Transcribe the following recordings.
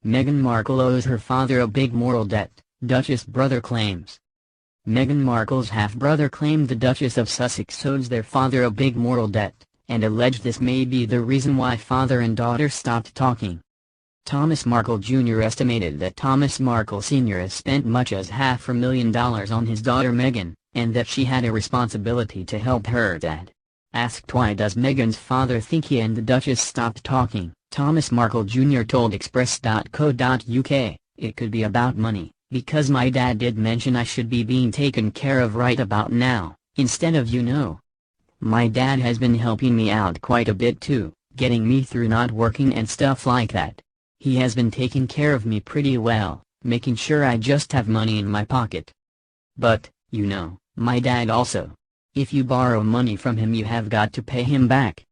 Meghan Markle owes her father a big moral debt, Duchess brother claims. Meghan Markle's half-brother claimed the Duchess of Sussex owes their father a big moral debt, and alleged this may be the reason why father and daughter stopped talking. Thomas Markle Jr. estimated that Thomas Markle Sr. has spent much as $500,000 on his daughter Meghan, and that she had a responsibility to help her dad. Asked why does Meghan's father think he and the Duchess stopped talking, Thomas Markle Jr. told Express.co.uk, "It could be about money, because my dad did mention I should be being taken care of right about now, instead of My dad has been helping me out quite a bit too, getting me through not working and stuff like that. He has been taking care of me pretty well, making sure I just have money in my pocket. But, my dad also. If you borrow money from him you have got to pay him back.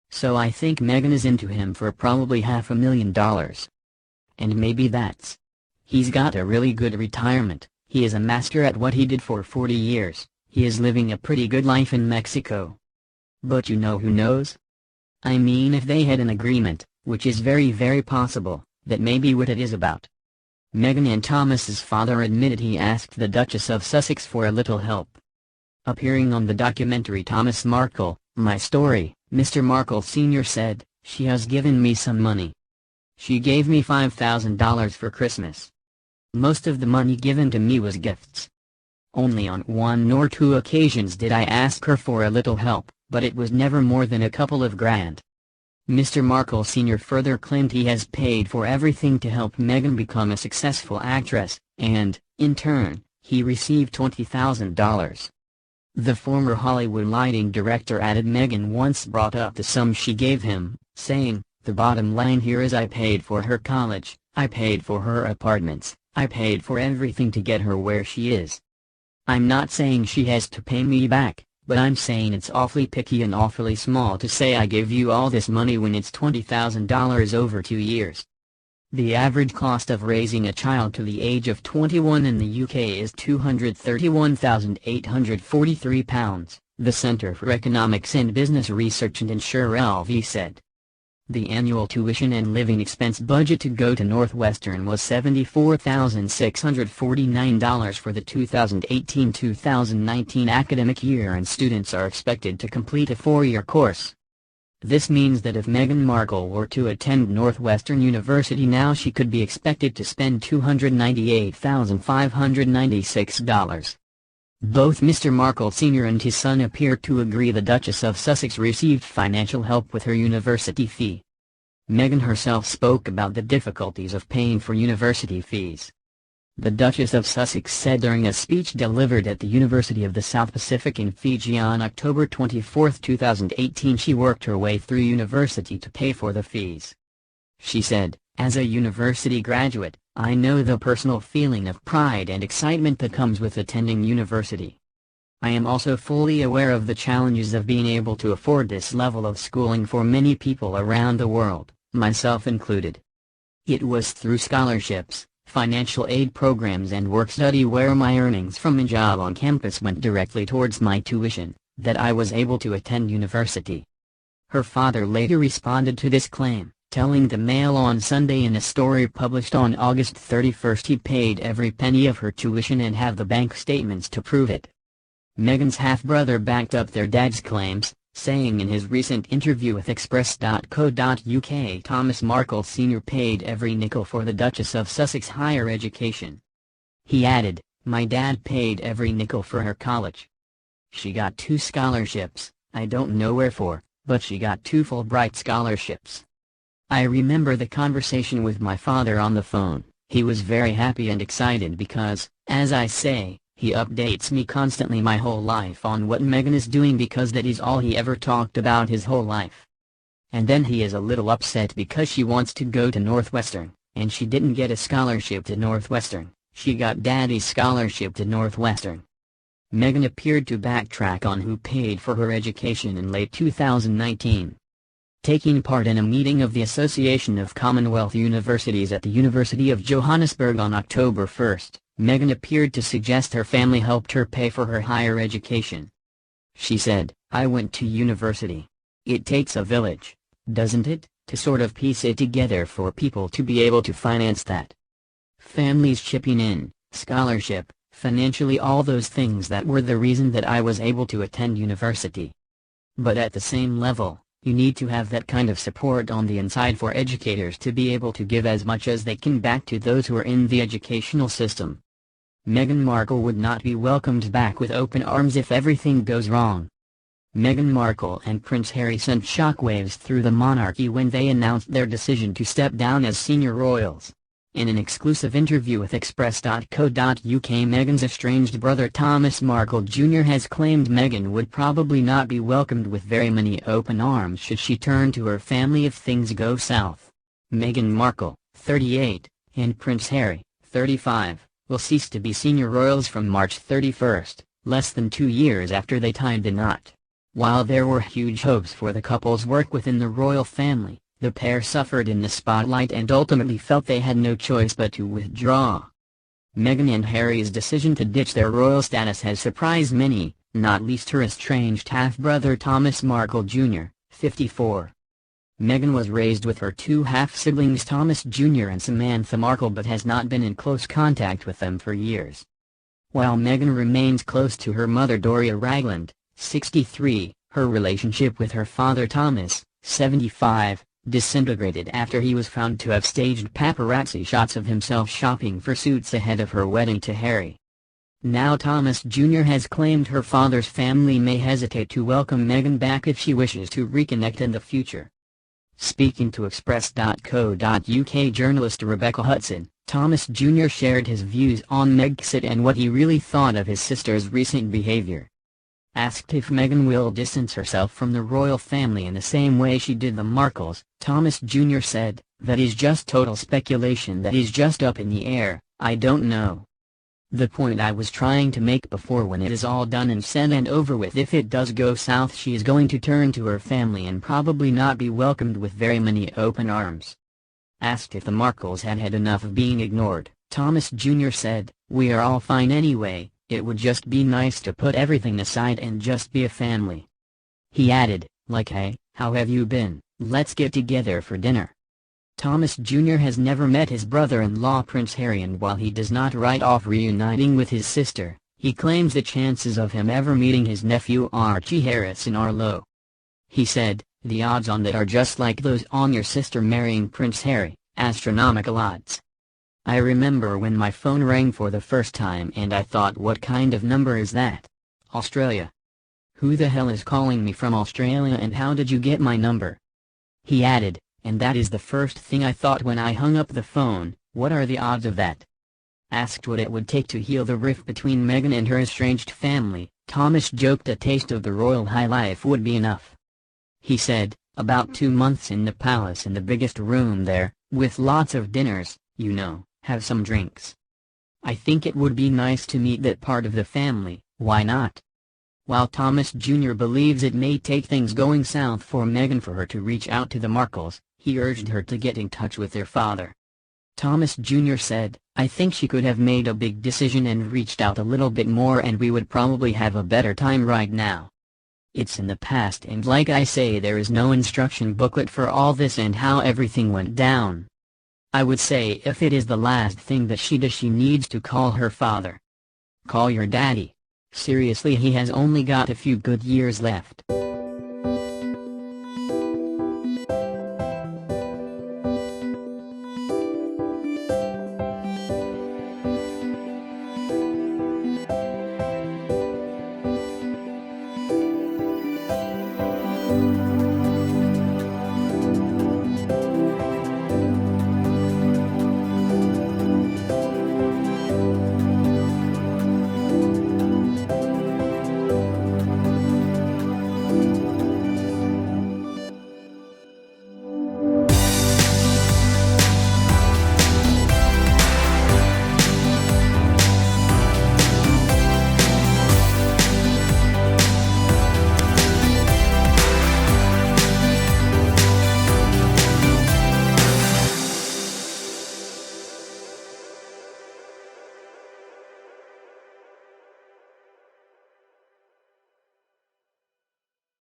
So I think Meghan is into him for probably $500,000. And maybe that's. He's got a really good retirement, he is a master at what he did for 40 years, he is living a pretty good life in Mexico. But who knows? I mean if they had an agreement, which is very possible, that may be what it is about." Meghan and Thomas's father admitted he asked the Duchess of Sussex for a little help. Appearing on the documentary Thomas Markle, My Story, Mr. Markle Sr. said, "She has given me some money. She gave me $5,000 for Christmas. Most of the money given to me was gifts. Only on 1 or 2 occasions did I ask her for a little help, but it was never more than a couple of grand." Mr. Markle Sr. further claimed he has paid for everything to help Meghan become a successful actress, and, in turn, he received $20,000. The former Hollywood lighting director added Meghan once brought up the sum she gave him, saying, "The bottom line here is I paid for her college, I paid for her apartments, I paid for everything to get her where she is. I'm not saying she has to pay me back, but I'm saying it's awfully picky and awfully small to say I gave you all this money when it's $20,000 over 2 years." The average cost of raising a child to the age of 21 in the UK is £231,843, the Centre for Economics and Business Research and Insure LV said. The annual tuition and living expense budget to go to Northwestern was $74,649 for the 2018-2019 academic year, and students are expected to complete a 4-year course. This means that if Meghan Markle were to attend Northwestern University now she could be expected to spend $298,596. Both Mr. Markle Sr. and his son appear to agree the Duchess of Sussex received financial help with her university fee. Meghan herself spoke about the difficulties of paying for university fees. The Duchess of Sussex said during a speech delivered at the University of the South Pacific in Fiji on October 24, 2018 she worked her way through university to pay for the fees. She said, "As a university graduate, I know the personal feeling of pride and excitement that comes with attending university. I am also fully aware of the challenges of being able to afford this level of schooling for many people around the world, myself included. It was through scholarships, financial aid programs and work-study where my earnings from a job on campus went directly towards my tuition, that I was able to attend university." Her father later responded to this claim, telling the Mail on Sunday in a story published on August 31 he paid every penny of her tuition and have the bank statements to prove it. Meghan's half-brother backed up their dad's claims, saying in his recent interview with Express.co.uk Thomas Markle Sr. paid every nickel for the Duchess of Sussex higher education. He added, "My dad paid every nickel for her college. She got 2 scholarships, I don't know where for, but she got 2 Fulbright scholarships. I remember the conversation with my father on the phone. He was very happy and excited because, as I say, he updates me constantly my whole life on what Meghan is doing because that is all he ever talked about his whole life. And then he is a little upset because she wants to go to Northwestern, and she didn't get a scholarship to Northwestern, she got Daddy's scholarship to Northwestern." Meghan appeared to backtrack on who paid for her education in late 2019. Taking part in a meeting of the Association of Commonwealth Universities at the University of Johannesburg on October 1, Meghan appeared to suggest her family helped her pay for her higher education. She said, "I went to university. It takes a village, doesn't it? to sort of piece it together for people to be able to finance that. Families chipping in, scholarship, financially, all those things that were the reason that I was able to attend university. But at the same level, you need to have that kind of support on the inside for educators to be able to give as much as they can back to those who are in the educational system. Meghan Markle would not be welcomed back with open arms if everything goes wrong. Meghan Markle and Prince Harry sent shockwaves through the monarchy when they announced their decision to step down as senior royals. In an exclusive interview with Express.co.uk, Meghan's estranged brother Thomas Markle Jr. has claimed Meghan would probably not be welcomed with very many open arms should she turn to her family if things go south. Meghan Markle, 38, and Prince Harry, 35, will cease to be senior royals from March 31, less than 2 years after they tied the knot. While there were huge hopes for the couple's work within the royal family, the pair suffered in the spotlight and ultimately felt they had no choice but to withdraw. Meghan and Harry's decision to ditch their royal status has surprised many, not least her estranged half-brother Thomas Markle Jr., 54. Meghan was raised with her two half-siblings Thomas Jr. and Samantha Markle but has not been in close contact with them for years. While Meghan remains close to her mother Doria Ragland, 63, her relationship with her father Thomas, 75, disintegrated after he was found to have staged paparazzi shots of himself shopping for suits ahead of her wedding to Harry. Now Thomas Jr. has claimed her father's family may hesitate to welcome Meghan back if she wishes to reconnect in the future. Speaking to Express.co.uk journalist Rebecca Hudson, Thomas Jr. shared his views on Megxit and what he really thought of his sister's recent behavior. Asked if Meghan will distance herself from the royal family in the same way she did the Markles, Thomas Jr. said, "That is just total speculation, that is just up in the air, I don't know. The point I was trying to make before, when it is all done and said and over with, if it does go south, she is going to turn to her family and probably not be welcomed with very many open arms." Asked if the Markles had had enough of being ignored, Thomas Jr. said, "We are all fine anyway. It would just be nice to put everything aside and just be a family." He added, "Like, hey, how have you been? Let's get together for dinner." Thomas Jr. has never met his brother-in-law Prince Harry, and while he does not write off reuniting with his sister, he claims the chances of him ever meeting his nephew Archie Harrison are low. He said, "The odds on that are just like those on your sister marrying Prince Harry, astronomical odds. I remember when my phone rang for the first time and I thought, what kind of number is that? Australia. Who the hell is calling me from Australia and how did you get my number?" He added, "And that is the first thing I thought when I hung up the phone, what are the odds of that?" Asked what it would take to heal the rift between Meghan and her estranged family, Thomas joked a taste of the royal high life would be enough. He said, "About 2 months in the palace in the biggest room there, with lots of dinners, you know. Have some drinks. I think it would be nice to meet that part of the family, why not?" While Thomas Jr. believes it may take things going south for Meghan for her to reach out to the Markles, he urged her to get in touch with their father. Thomas Jr. said, "I think she could have made a big decision and reached out a little bit more and we would probably have a better time right now. It's in the past and like I say, there is no instruction booklet for all this and how everything went down. I would say if it is the last thing that she does, she needs to call her father. Call your daddy. Seriously, he has only got a few good years left."